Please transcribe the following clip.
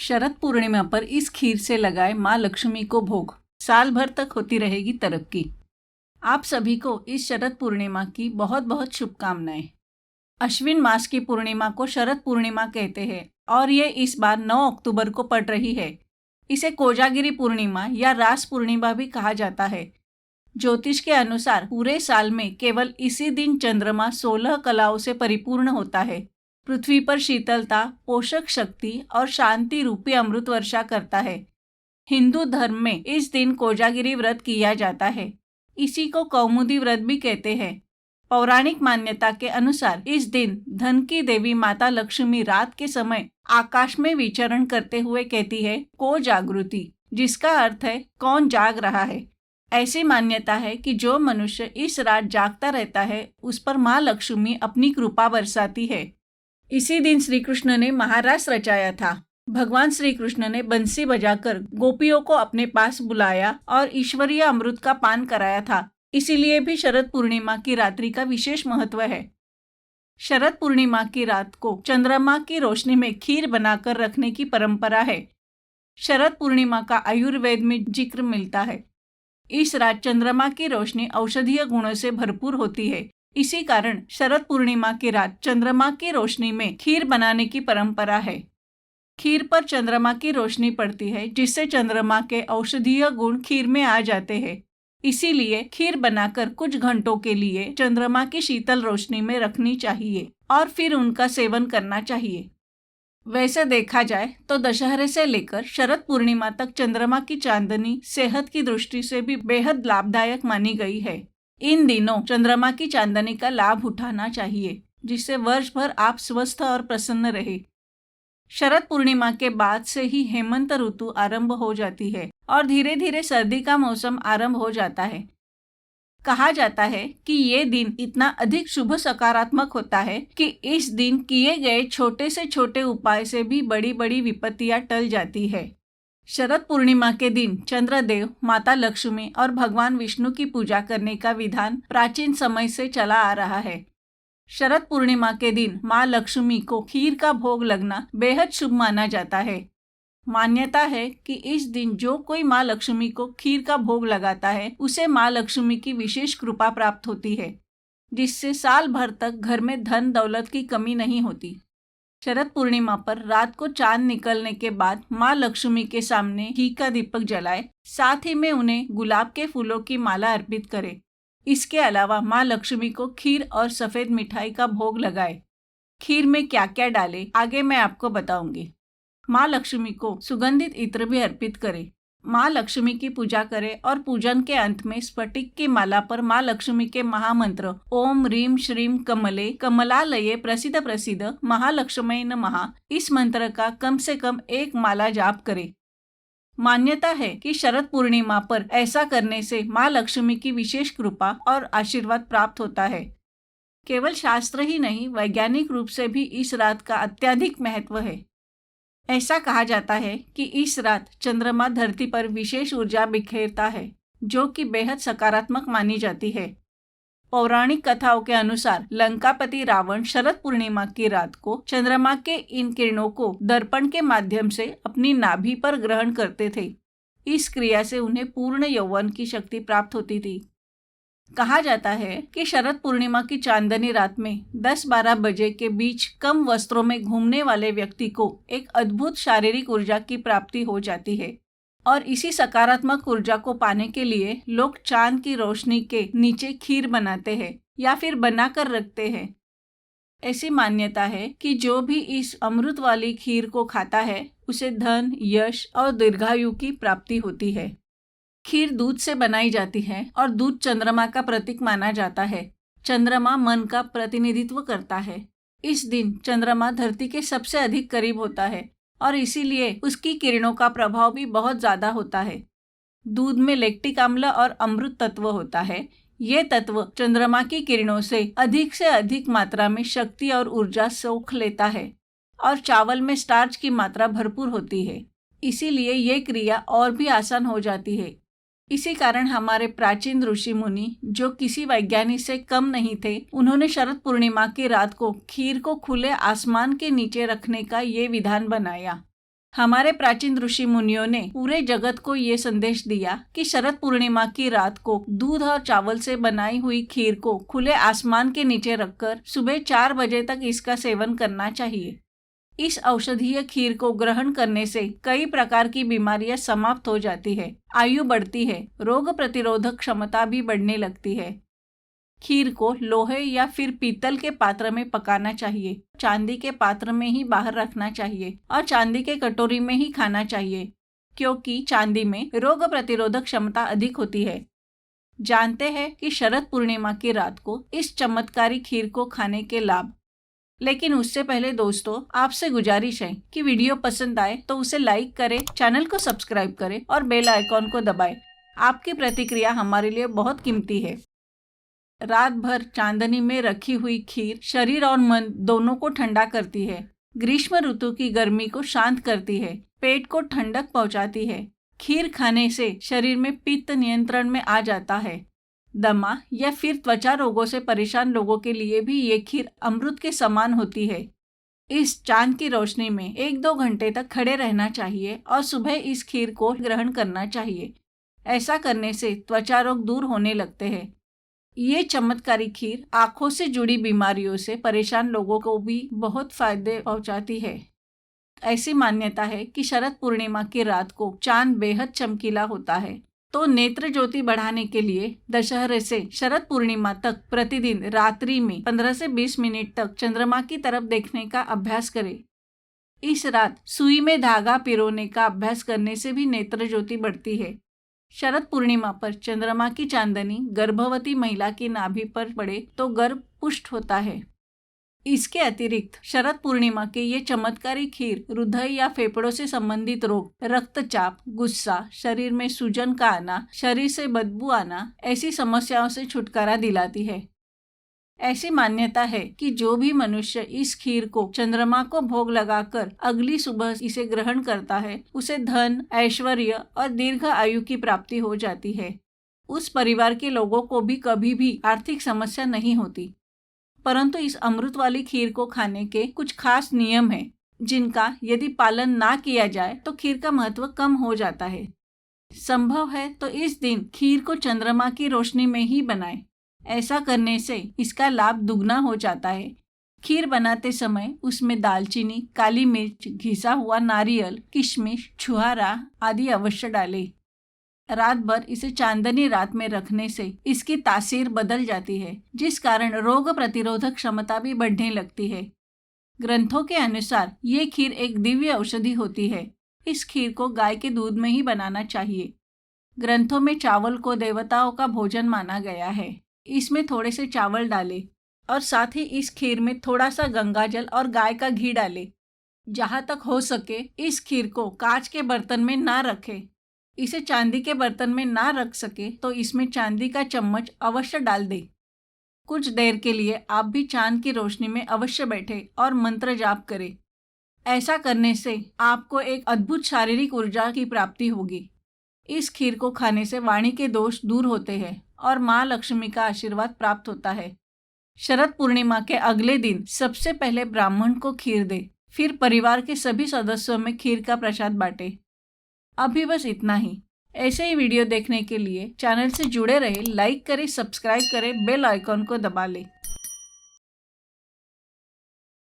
शरद पूर्णिमा पर इस खीर से लगाए माँ लक्ष्मी को भोग, साल भर तक होती रहेगी तरक्की। आप सभी को इस शरद पूर्णिमा की बहुत बहुत शुभकामनाएं। अश्विन मास की पूर्णिमा को शरद पूर्णिमा कहते हैं और ये इस बार 9 अक्टूबर को पड़ रही है। इसे कोजागिरी पूर्णिमा या रास पूर्णिमा भी कहा जाता है। ज्योतिष के अनुसार पूरे साल में केवल इसी दिन चंद्रमा 16 कलाओं से परिपूर्ण होता है। पृथ्वी पर शीतलता, पोषक शक्ति और शांति रूपी अमृत वर्षा करता है। हिंदू धर्म में इस दिन कोजागिरी व्रत किया जाता है। इसी को कौमुदी व्रत भी कहते हैं। पौराणिक मान्यता के अनुसार इस दिन धन की देवी माता लक्ष्मी रात के समय आकाश में विचरण करते हुए कहती है, को जागृति, जिसका अर्थ है कौन जाग रहा है। ऐसी मान्यता है कि जो मनुष्य इस रात जागता रहता है उस पर माँ लक्ष्मी अपनी कृपा बरसाती है। इसी दिन श्री कृष्ण ने महारास रचाया था। भगवान श्री कृष्ण ने बंसी बजाकर गोपियों को अपने पास बुलाया और ईश्वरीय अमृत का पान कराया था। इसीलिए भी शरद पूर्णिमा की रात्रि का विशेष महत्व है। शरद पूर्णिमा की रात को चंद्रमा की रोशनी में खीर बनाकर रखने की परंपरा है। शरद पूर्णिमा का आयुर्वेद में जिक्र मिलता है। इस रात चंद्रमा की रोशनी औषधीय गुणों से भरपूर होती है। इसी कारण शरद पूर्णिमा की रात चंद्रमा की रोशनी में खीर बनाने की परंपरा है। खीर पर चंद्रमा की रोशनी पड़ती है, जिससे चंद्रमा के औषधीय गुण खीर में आ जाते हैं। इसीलिए खीर बनाकर कुछ घंटों के लिए चंद्रमा की शीतल रोशनी में रखनी चाहिए और फिर उनका सेवन करना चाहिए। वैसे देखा जाए तो दशहरे से लेकर शरद पूर्णिमा तक चंद्रमा की चांदनी सेहत की दृष्टि से भी बेहद लाभदायक मानी गई है। इन दिनों चंद्रमा की चांदनी का लाभ उठाना चाहिए, जिससे वर्ष भर आप स्वस्थ और प्रसन्न रहे। शरद पूर्णिमा के बाद से ही हेमंत ऋतु आरंभ हो जाती है और धीरे धीरे सर्दी का मौसम आरंभ हो जाता है। कहा जाता है कि ये दिन इतना अधिक शुभ सकारात्मक होता है कि इस दिन किए गए छोटे से छोटे उपाय से भी बड़ी बड़ी विपत्तियां टल जाती है। शरद पूर्णिमा के दिन चंद्रदेव, माता लक्ष्मी और भगवान विष्णु की पूजा करने का विधान प्राचीन समय से चला आ रहा है। शरद पूर्णिमा के दिन माँ लक्ष्मी को खीर का भोग लगना बेहद शुभ माना जाता है। मान्यता है कि इस दिन जो कोई माँ लक्ष्मी को खीर का भोग लगाता है उसे माँ लक्ष्मी की विशेष कृपा प्राप्त होती है, जिससे साल भर तक घर में धन दौलत की कमी नहीं होती। शरद पूर्णिमा पर रात को चांद निकलने के बाद माँ लक्ष्मी के सामने घी का दीपक जलाए, साथ ही में उन्हें गुलाब के फूलों की माला अर्पित करे। इसके अलावा माँ लक्ष्मी को खीर और सफेद मिठाई का भोग लगाए। खीर में क्या क्या डाले आगे मैं आपको बताऊंगी। माँ लक्ष्मी को सुगंधित इत्र भी अर्पित करें। माँ लक्ष्मी की पूजा करें और पूजन के अंत में स्फटिक की माला पर माँ लक्ष्मी के महामंत्र ओम ह्रीं श्रीं कमले कमलालये प्रसिद्ध प्रसिद्ध महालक्ष्मी नमः इस मंत्र का कम से कम एक माला जाप करें। मान्यता है कि शरद पूर्णिमा पर ऐसा करने से माँ लक्ष्मी की विशेष कृपा और आशीर्वाद प्राप्त होता है। केवल शास्त्र ही नहीं, वैज्ञानिक रूप से भी इस रात का अत्यधिक महत्व है। ऐसा कहा जाता है कि इस रात चंद्रमा धरती पर विशेष ऊर्जा बिखेरता है, जो कि बेहद सकारात्मक मानी जाती है। पौराणिक कथाओं के अनुसार लंकापति रावण शरद पूर्णिमा की रात को चंद्रमा के इन किरणों को दर्पण के माध्यम से अपनी नाभि पर ग्रहण करते थे। इस क्रिया से उन्हें पूर्ण यौवन की शक्ति प्राप्त होती थी। कहा जाता है कि शरद पूर्णिमा की चांदनी रात में 10-12 बजे के बीच कम वस्त्रों में घूमने वाले व्यक्ति को एक अद्भुत शारीरिक ऊर्जा की प्राप्ति हो जाती है और इसी सकारात्मक ऊर्जा को पाने के लिए लोग चांद की रोशनी के नीचे खीर बनाते हैं या फिर बनाकर रखते हैं। ऐसी मान्यता है कि जो भी इस अमृत वाली खीर को खाता है उसे धन, यश और दीर्घायु की प्राप्ति होती है। खीर दूध से बनाई जाती है और दूध चंद्रमा का प्रतीक माना जाता है। चंद्रमा मन का प्रतिनिधित्व करता है। इस दिन चंद्रमा धरती के सबसे अधिक करीब होता है और इसीलिए उसकी किरणों का प्रभाव भी बहुत ज्यादा होता है। दूध में लैक्टिक अम्ल और अमृत तत्व होता है। ये तत्व चंद्रमा की किरणों से अधिक मात्रा में शक्ति और ऊर्जा सोख लेता है और चावल में स्टार्च की मात्रा भरपूर होती है। इसीलिए ये क्रिया और भी आसान हो जाती है। इसी कारण हमारे प्राचीन ऋषि मुनि, जो किसी वैज्ञानिक से कम नहीं थे, उन्होंने शरद पूर्णिमा की रात को खीर को खुले आसमान के नीचे रखने का ये विधान बनाया। हमारे प्राचीन ऋषि मुनियों ने पूरे जगत को ये संदेश दिया कि शरद पूर्णिमा की रात को दूध और चावल से बनाई हुई खीर को खुले आसमान के नीचे रखकर सुबह 4 बजे तक इसका सेवन करना चाहिए। इस औषधीय खीर को ग्रहण करने से कई प्रकार की बीमारियां समाप्त हो जाती है, आयु बढ़ती है, रोग प्रतिरोधक क्षमता भी बढ़ने लगती है। खीर को लोहे या फिर पीतल के पात्र में पकाना चाहिए। चांदी के पात्र में ही बाहर रखना चाहिए और चांदी के कटोरी में ही खाना चाहिए, क्योंकि चांदी में रोग प्रतिरोधक क्षमता अधिक होती है। जानते हैं कि शरद पूर्णिमा की रात को इस चमत्कारी खीर को खाने के लाभ। लेकिन उससे पहले दोस्तों, आपसे गुजारिश है कि वीडियो पसंद आए तो उसे लाइक करें, चैनल को सब्सक्राइब करें और बेल आइकॉन को दबाएं। आपकी प्रतिक्रिया हमारे लिए बहुत कीमती है। रात भर चांदनी में रखी हुई खीर शरीर और मन दोनों को ठंडा करती है, ग्रीष्म ऋतु की गर्मी को शांत करती है, पेट को ठंडक पहुंचाती है। खीर खाने से शरीर में पित्त नियंत्रण में आ जाता है। दमा या फिर त्वचा रोगों से परेशान लोगों के लिए भी ये खीर अमृत के समान होती है। इस चांद की रोशनी में 1-2 घंटे तक खड़े रहना चाहिए और सुबह इस खीर को ग्रहण करना चाहिए। ऐसा करने से त्वचा रोग दूर होने लगते हैं। ये चमत्कारी खीर आंखों से जुड़ी बीमारियों से परेशान लोगों को भी बहुत फायदे पहुंचाती है। ऐसी मान्यता है कि शरद पूर्णिमा की रात को चांद बेहद चमकीला होता है, तो नेत्र ज्योति बढ़ाने के लिए दशहरे से शरद पूर्णिमा तक प्रतिदिन रात्रि में 15 से 20 मिनट तक चंद्रमा की तरफ देखने का अभ्यास करें। इस रात सुई में धागा पिरोने का अभ्यास करने से भी नेत्र ज्योति बढ़ती है। शरद पूर्णिमा पर चंद्रमा की चांदनी गर्भवती महिला की नाभि पर पड़े तो गर्भ पुष्ट होता है। इसके अतिरिक्त शरद पूर्णिमा के ये चमत्कारी खीर हृदय या फेफड़ों से संबंधित रोग, रक्तचाप, गुस्सा, शरीर में सूजन का आना, शरीर से बदबू आना, ऐसी समस्याओं से छुटकारा दिलाती है। ऐसी मान्यता है कि जो भी मनुष्य इस खीर को चंद्रमा को भोग लगाकर अगली सुबह इसे ग्रहण करता है, उसे धन, ऐश्वर्य और दीर्घ आयु की प्राप्ति हो जाती है। उस परिवार के लोगों को भी कभी भी आर्थिक समस्या नहीं होती। परंतु इस अमृत वाली खीर को खाने के कुछ खास नियम हैं, जिनका यदि पालन ना किया जाए तो खीर का महत्व कम हो जाता है। संभव है तो इस दिन खीर को चंद्रमा की रोशनी में ही बनाएं। ऐसा करने से इसका लाभ दुगना हो जाता है। खीर बनाते समय उसमें दालचीनी, काली मिर्च, घिसा हुआ नारियल, किशमिश, छुहारा आदि अवश्य डालें। रात भर इसे चांदनी रात में रखने से इसकी तासीर बदल जाती है, जिस कारण रोग प्रतिरोधक क्षमता भी बढ़ने लगती है। ग्रंथों के अनुसार ये खीर एक दिव्य औषधि होती है। इस खीर को गाय के दूध में ही बनाना चाहिए। ग्रंथों में चावल को देवताओं का भोजन माना गया है। इसमें थोड़े से चावल डालें और साथ ही इस खीर में थोड़ा सा गंगाजल और गाय का घी डालें। जहाँ तक हो सके इस खीर को कांच के बर्तन में ना रखें। इसे चांदी के बर्तन में ना रख सके तो इसमें चांदी का चम्मच अवश्य डाल दें। कुछ देर के लिए आप भी चांद की रोशनी में अवश्य बैठे और मंत्र जाप करें। ऐसा करने से आपको एक अद्भुत शारीरिक ऊर्जा की प्राप्ति होगी। इस खीर को खाने से वाणी के दोष दूर होते हैं और माँ लक्ष्मी का आशीर्वाद प्राप्त होता है। शरद पूर्णिमा के अगले दिन सबसे पहले ब्राह्मण को खीर दे, फिर परिवार के सभी सदस्यों में खीर का प्रसाद बांटे। अभी बस इतना ही। ऐसे ही वीडियो देखने के लिए चैनल से जुड़े रहे, लाइक करें, सब्सक्राइब करें, बेल आइकॉन को दबा लें।